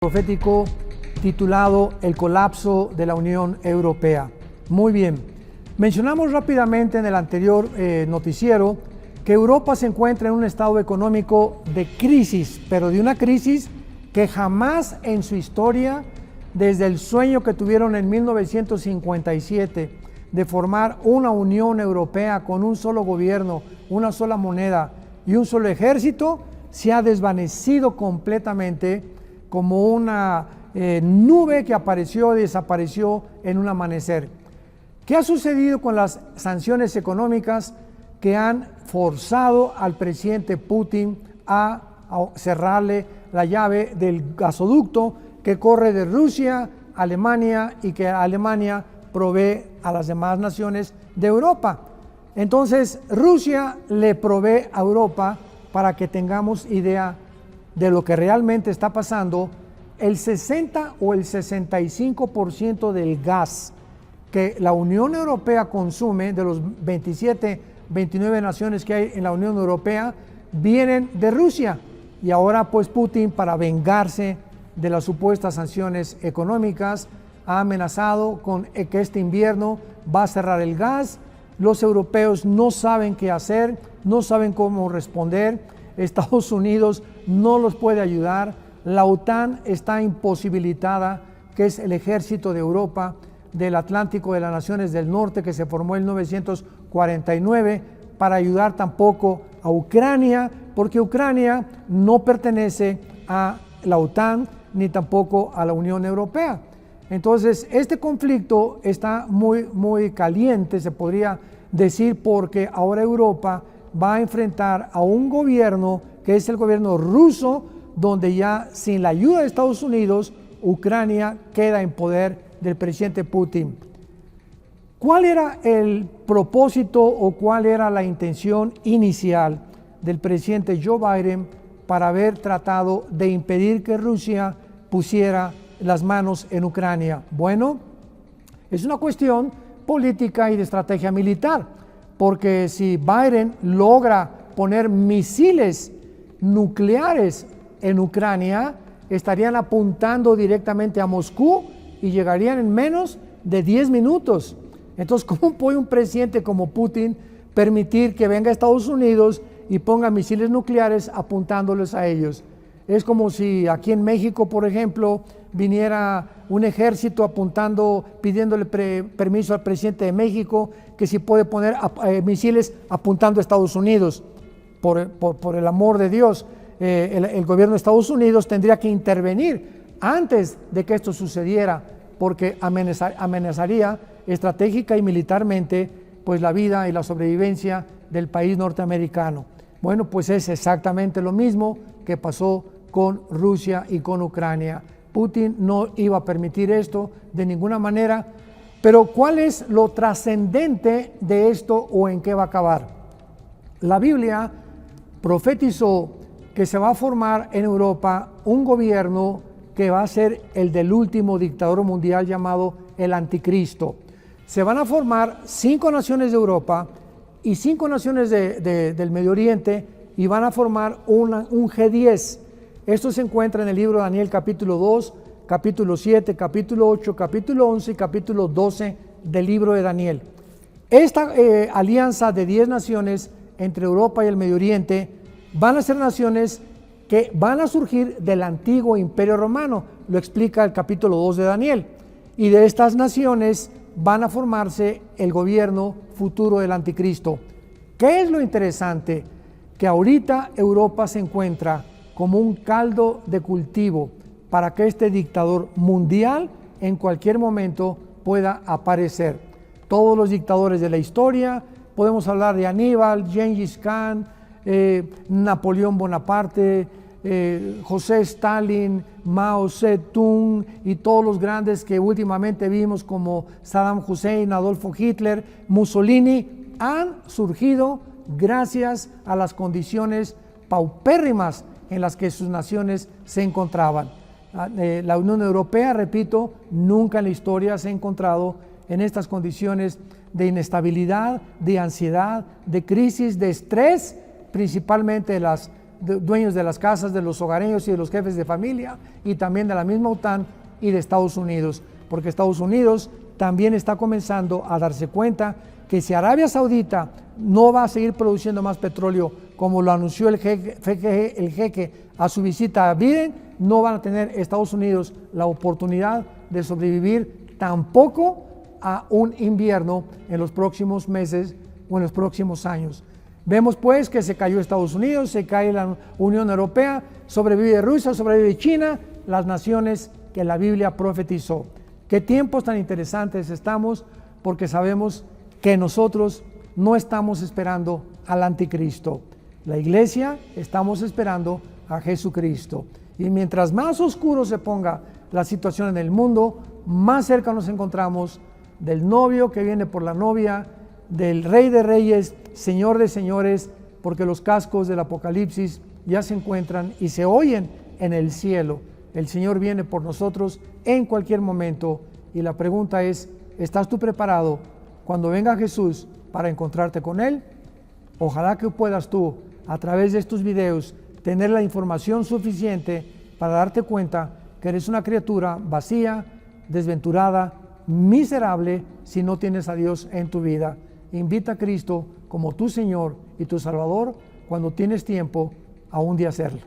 Profético titulado El colapso de la Unión Europea. Muy bien, mencionamos rápidamente en el anterior noticiero que Europa se encuentra en un estado económico de crisis, pero de una crisis que jamás en su historia, desde el sueño que tuvieron en 1957 de formar una Unión Europea con un solo gobierno, una sola moneda y un solo ejército, se ha desvanecido completamente como una nube que apareció y desapareció en un amanecer. ¿Qué ha sucedido con las sanciones económicas que han forzado al presidente Putin a cerrarle la llave del gasoducto que corre de Rusia a Alemania y que Alemania provee a las demás naciones de Europa? Entonces, Rusia le provee a Europa, para que tengamos idea de lo que realmente está pasando, el 60 o el 65% del gas que la Unión Europea consume, de los 27, 29 naciones que hay en la Unión Europea, vienen de Rusia. Y ahora pues Putin, para vengarse de las supuestas sanciones económicas, ha amenazado con que este invierno va a cerrar el gas. Los europeos no saben qué hacer, no saben cómo responder. Estados Unidos no los puede ayudar. La OTAN está imposibilitada, que es el ejército de Europa, del Atlántico, de las naciones del norte, que se formó en 1949, para ayudar tampoco a Ucrania, porque Ucrania no pertenece a la OTAN ni tampoco a la Unión Europea. Entonces, este conflicto está muy caliente, se podría decir, porque ahora Europa va a enfrentar a un gobierno que es el gobierno ruso, donde ya sin la ayuda de Estados Unidos, Ucrania queda en poder del presidente Putin. ¿Cuál era el propósito o cuál era la intención inicial del presidente Joe Biden para haber tratado de impedir que Rusia pusiera las manos en Ucrania? Bueno, es una cuestión política y de estrategia militar, porque si Biden logra poner misiles nucleares en Ucrania, estarían apuntando directamente a Moscú y llegarían en menos de 10 minutos. Entonces, ¿cómo puede un presidente como Putin permitir que venga a Estados Unidos y ponga misiles nucleares apuntándoles a ellos? Es como si aquí en México, por ejemplo, viniera un ejército pidiéndole permiso al presidente de México que si puede poner misiles apuntando a Estados Unidos. Por el amor de Dios, el gobierno de Estados Unidos tendría que intervenir antes de que esto sucediera, porque amenazaría estratégica y militarmente pues la vida y la sobrevivencia del país norteamericano. Bueno, pues es exactamente lo mismo que pasó con Rusia y con Ucrania. Putin no iba a permitir esto de ninguna manera, pero ¿cuál es lo trascendente de esto o en qué va a acabar? La Biblia profetizó que se va a formar en Europa un gobierno que va a ser el del último dictador mundial llamado el Anticristo. Se van a formar 5 naciones de Europa y 5 naciones del Medio Oriente y van a formar un G10. Esto se encuentra en el libro de Daniel capítulo 2, capítulo 7, capítulo 8, capítulo 11 y capítulo 12 del libro de Daniel. Esta alianza de 10 naciones entre Europa y el Medio Oriente van a ser naciones que van a surgir del antiguo imperio romano, lo explica el capítulo 2 de Daniel, y de estas naciones van a formarse el gobierno futuro del Anticristo. ¿Qué es lo interesante? Que ahorita Europa se encuentra como un caldo de cultivo para que este dictador mundial en cualquier momento pueda aparecer. Todos los dictadores de la historia, podemos hablar de Aníbal, Gengis Khan, Napoleón Bonaparte, José Stalin, Mao Zedong y todos los grandes que últimamente vimos como Saddam Hussein, Adolfo Hitler, Mussolini, han surgido gracias a las condiciones paupérrimas en las que sus naciones se encontraban. La Unión Europea, repito, nunca en la historia se ha encontrado en estas condiciones de inestabilidad, de ansiedad, de crisis, de estrés, principalmente de las dueños de las casas, de los hogareños y de los jefes de familia, y también de la misma OTAN y de Estados Unidos, porque Estados Unidos también está comenzando a darse cuenta que si Arabia Saudita no va a seguir produciendo más petróleo, como lo anunció el jeque a su visita a Biden, no van a tener Estados Unidos la oportunidad de sobrevivir tampoco a un invierno en los próximos meses o en los próximos años. Vemos pues que se cayó Estados Unidos, se cae la Unión Europea, sobrevive Rusia, sobrevive China, las naciones que la Biblia profetizó. Qué tiempos tan interesantes estamos, porque sabemos que nosotros no estamos esperando al anticristo. La iglesia estamos esperando a Jesucristo. Y mientras más oscuro se ponga la situación en el mundo, más cerca nos encontramos del novio que viene por la novia, del Rey de Reyes, Señor de Señores, porque los cascos del Apocalipsis ya se encuentran y se oyen en el cielo. El Señor viene por nosotros en cualquier momento, y la pregunta es, ¿estás tú preparado cuando venga Jesús para encontrarte con Él? Ojalá que puedas tú, a través de estos videos, tener la información suficiente para darte cuenta que eres una criatura vacía, desventurada, miserable, si no tienes a Dios en tu vida. Invita a Cristo como tu Señor y tu Salvador cuando tienes tiempo aún de hacerlo.